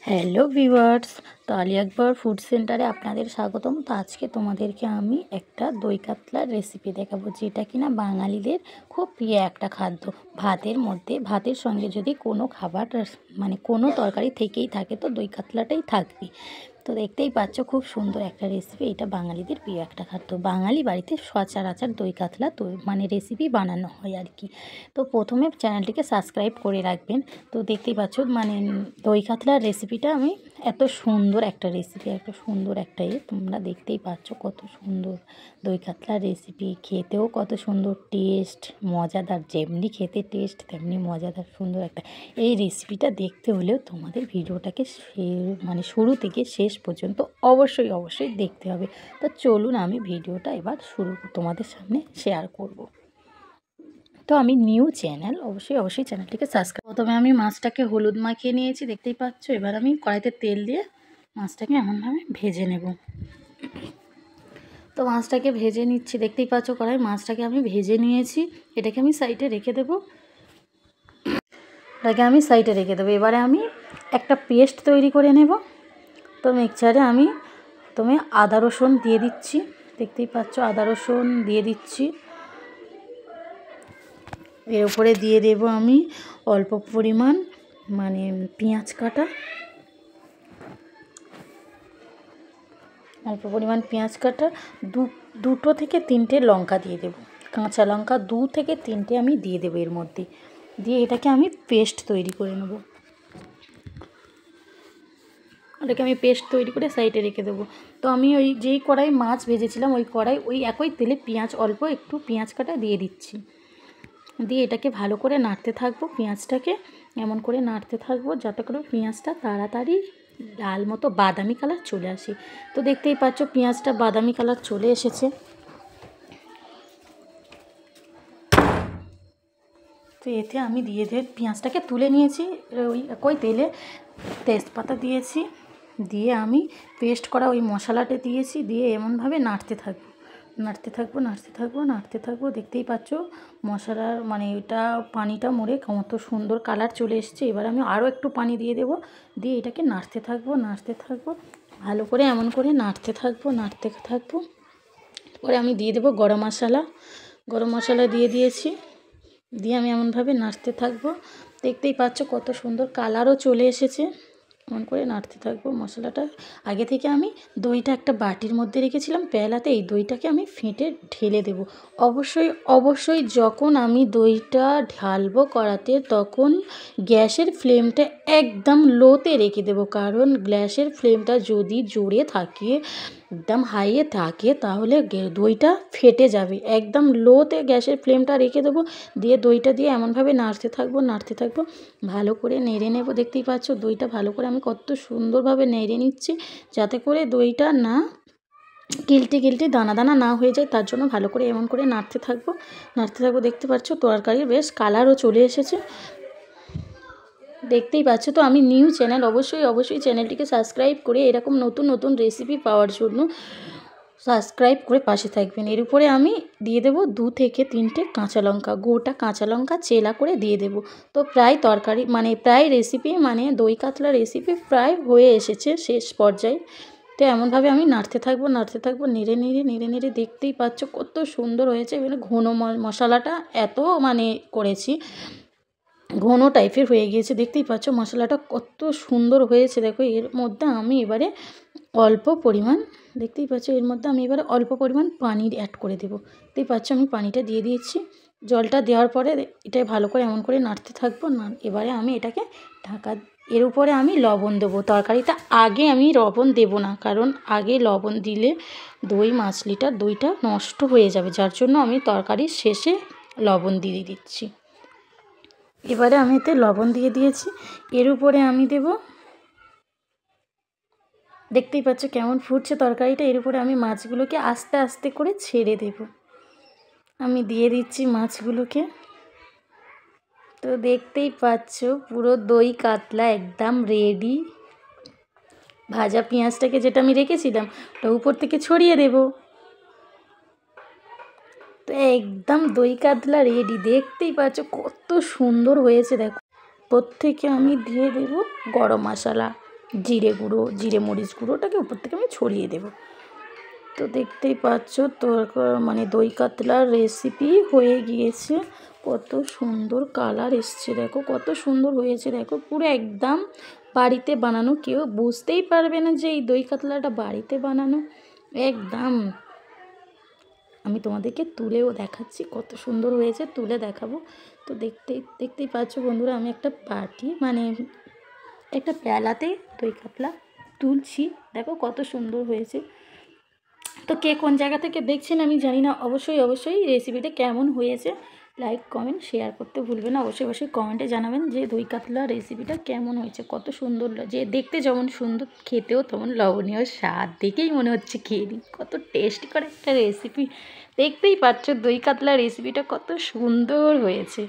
Hello viewers, তো Ali Akbar food সেন্টারে আপনাদের স্বাগতম। তো আজকে তোমাদেরকে আমি একটা দই কাতলার রেসিপি দেখাবো, যেটা কিনা বাঙালিদের খুব প্রিয় একটা খাদ্য। ভাতের সঙ্গে যদি কোনো খাবার মানে কোনো তরকারি থেকেই থাকে তো দই কাতলাটাই থাকবে। তো দেখতেই পাচ্ছ খুব সুন্দর একটা রেসিপি। এটা বাঙালিদের প্রিয় একটা খাদ্য। বাঙালি বাড়িতে সচরাচর দই কাতলা মানে রেসিপি বানানো হয় আর কি। তো প্রথমে চ্যানেলটিকে সাবস্ক্রাইব করে রাখবেন। তো দেখতেই পাচ্ছ মানে দই কাতলার রেসিপিটা আমি এত সুন্দর একটা রেসিপি, এত সুন্দর একটা তোমরা দেখতেই পাচ্ছ কত সুন্দর দই কাতলার রেসিপি। খেতেও কত সুন্দর টেস্ট, মজাদার। যেমনি খেতে টেস্ট তেমনি মজাদার সুন্দর একটা এই রেসিপিটা দেখতে হলেও তোমাদের ভিডিওটাকে মানে শুরু থেকে শেষ পর্যন্ত অবশ্যই দেখতে হবে। তো চলুন আমি ভিডিওটা এবার তোমাদের সামনে শেয়ার করব। তো আমি নিউ চ্যানেল, অবশ্যই চ্যানেলটিকে সাবস্ক্রাইব। প্রথমে আমি মাছটাকে হলুদ মাখিয়ে নিয়েছি, দেখতেই পাচ্ছ। এবার আমি কড়াইতে তেল দিয়ে মাছটাকে এমনভাবে ভেজে নেব। তো মাছটাকে ভেজে নিচ্ছি, দেখতেই পাচ্ছ কড়াই মাছটাকে আমি ভেজে নিয়েছি। এটাকে আমি সাইডে রেখে দেবো। এবারে আমি একটা পেস্ট তৈরি করে নেব। তো মিক্সচারে আমি প্রথমে আদা রসুন দিয়ে দিচ্ছি, দেখতেই পাচ্ছ আদা রসুন দিয়ে দিচ্ছি। এর উপরে দিয়ে দেব আমি অল্প পরিমাণ মানে পেঁয়াজ কাটা, দুটো থেকে তিনটে লঙ্কা দিয়ে দেব, কাঁচা লঙ্কা 2 থেকে 3টে আমি দিয়ে দেবো এর মধ্যে। দিয়ে এটাকে আমি পেস্ট তৈরি করে নেব। ওটাকে আমি পেস্ট তৈরি করে সাইডে রেখে দেবো। তো আমি ওই যেই কড়াই মাছ ভেজেছিলাম ওই একই তেলে অল্প একটু পেঁয়াজ কাটা দিয়ে দিচ্ছি। দিয়ে এটাকে ভালো করে নাড়তে থাকবো। পেঁয়াজটাকে এমন করে নাড়তে থাকবো যাতে করে পেঁয়াজটা তাড়াতাড়ি লাল মতো বাদামি কালার চলে আসে। তো দেখতেই পাচ্ছ পেঁয়াজটা বাদামি কালার চলে এসেছে। তো এতে আমি পেঁয়াজটাকে তুলে নিয়েছি। ওই একই তেলে তেজপাতা দিয়েছি, দিয়ে আমি পেস্ট করা ওই মশলাটা দিয়েছি, দিয়ে এমনভাবে নাড়তে থাকবো। দেখতেই পাচ্ছ মশলার মানে এটা পানিটা মরে কত সুন্দর কালার চলে এসছে। এবার আমি আরও একটু পানি দিয়ে দেবো, দিয়ে এটাকে নাড়তে থাকবো ভালো করে, এমন করে নাড়তে থাকবো। পরে আমি দিয়ে দেবো গরম মশলা দিয়ে দিয়েছি, দিয়ে আমি এমনভাবে নাড়তে থাকবো। দেখতেই পাচ্ছ কত সুন্দর কালারও চলে এসেছে। এমন করে নাড়তে থাকবো মশলাটা। আগে থেকে আমি দইটা একটা বাটির মধ্যে রেখেছিলাম পেলাতে, এই দইটাকে আমি ফেটে ঢেলে দেবো। অবশ্যই যখন আমি দইটা ঢালবো কড়াতে তখন গ্যাসের ফ্লেমটা একদম লোতে রেখে দেবো, কারণ গ্যাসের ফ্লেমটা যদি জোরে থাকে, একদম হাইয়ে থাকে, তাহলে দইটা ফেটে যাবে। একদম লোতে গ্যাসের ফ্লেমটা রেখে দেবো, দিয়ে দইটা দিয়ে এমনভাবে নাড়তে থাকবো ভালো করে নেড়ে নেব। দেখতেই পাচ্ছ দইটা ভালো করে আমি কত সুন্দরভাবে নেড়ে নিচ্ছি, যাতে করে দইটা না গিলটে দানা না হয়ে যায়। তার জন্য ভালো করে এমন করে নাড়তে থাকবো। দেখতে পাচ্ছ তরকারির বেশ কালারও চলে এসেছে, দেখতেই পাচ্ছ। তো আমি নিউ চ্যানেল, অবশ্যই চ্যানেলটিকে সাবস্ক্রাইব করে এরকম নতুন রেসিপি পাওয়ার জন্য সাবস্ক্রাইব করে পাশে থাকবেন। এর উপরে আমি দিয়ে দেবো 2 থেকে 3টে কাঁচা লঙ্কা, গোটা কাঁচা লঙ্কা চেলা করে দিয়ে দেবো। তো প্রায় তরকারি মানে প্রায় রেসিপি মানে দই কাতলা রেসিপি প্রায় হয়ে এসেছে শেষ পর্যায়ে। তো এমনভাবে আমি নাড়তে থাকবো নেড়ে দেখতেই পাচ্ছ কত সুন্দর হয়েছে। এবারে ঘন মশলাটা এত মানে করেছি, ঘন টাইপের হয়ে গিয়েছে। দেখতেই পাচ্ছ মশলাটা কত সুন্দর হয়েছে। দেখো এর মধ্যে আমি এবারে অল্প পরিমাণ পানি অ্যাড করে দেবো। দেখতেই পাচ্ছ আমি পানিটা দিয়ে দিয়েছি। জলটা দেওয়ার পরে এটা ভালো করে এমন করে নাড়তে থাকবো। এবারে আমি এটাকে এর উপরে আমি লবণ দেবো। তরকারিটা আগে আমি লবণ দেবো না, কারণ আগে লবণ দিলে দইটা নষ্ট হয়ে যাবে, যার জন্য আমি তরকারির শেষে লবণ দিয়ে দিচ্ছি। এবারে আমি এতে লবণ দিয়ে দিয়েছি। এর উপরে আমি দেব, দেখতেই পাচ্ছ কেমন ফুটছে তরকারিটা। এর উপরে আমি মাছগুলোকে আস্তে করে ছেড়ে দেব। আমি দিয়ে দিচ্ছি মাছগুলোকে। তো দেখতেই পাচ্ছ পুরো দই কাতলা একদম রেডি। ভাজা পেঁয়াজটাকে যেটা আমি রেখেছিলাম ওটা উপর থেকে ছড়িয়ে দেব। তো একদম দই কাতলা রেডি। দেখতেই পাচ্ছ কত সুন্দর হয়েছে। দেখো প্রত্যেকে আমি দিয়ে দেব গরম মশলা। জিরে গুঁড়ো, জিরে মরিচ গুঁড়োটাকে উপর থেকে আমি ছড়িয়ে দেবো। তো দেখতেই পাচ্ছ মানে দই কাতলার রেসিপি হয়ে গিয়েছে। কত সুন্দর কালার এসছে, দেখো কত সুন্দর হয়েছে, দেখো পুরো একদম বাড়িতে বানানো, কেউ বুঝতেই পারবে না যে এই দই কাতলাটা বাড়িতে বানানো। একদম আমি তোমাদেরকে তুলেও দেখাচ্ছি, কত সুন্দর হয়েছে, তুলে দেখাবো। তো দেখতেই পাচ্ছ বন্ধুরা, আমি একটা মানে একটা প্যালাতে দই কাতলা তুলছি, দেখো কত সুন্দর হয়েছে। তো কে কোন জায়গা থেকে দেখছেন আমি জানি না, অবশ্যই রেসিপিটা কেমন হয়েছে লাইক কমেন্ট শেয়ার করতে ভুলবেন না। অবশ্যই কমেন্টে জানাবেন যে দই কাতলা রেসিপিটা কেমন হয়েছে। কত সুন্দর, যে দেখতে যেমন সুন্দর, খেতেও তেমন লবণীয় স্বাদ, দেখেই মনে হচ্ছে খেয়ে নিই। কত টেস্টি করে একটা রেসিপি, দেখতেই পাচ্ছ দই কাতলা রেসিপিটা কত সুন্দর হয়েছে।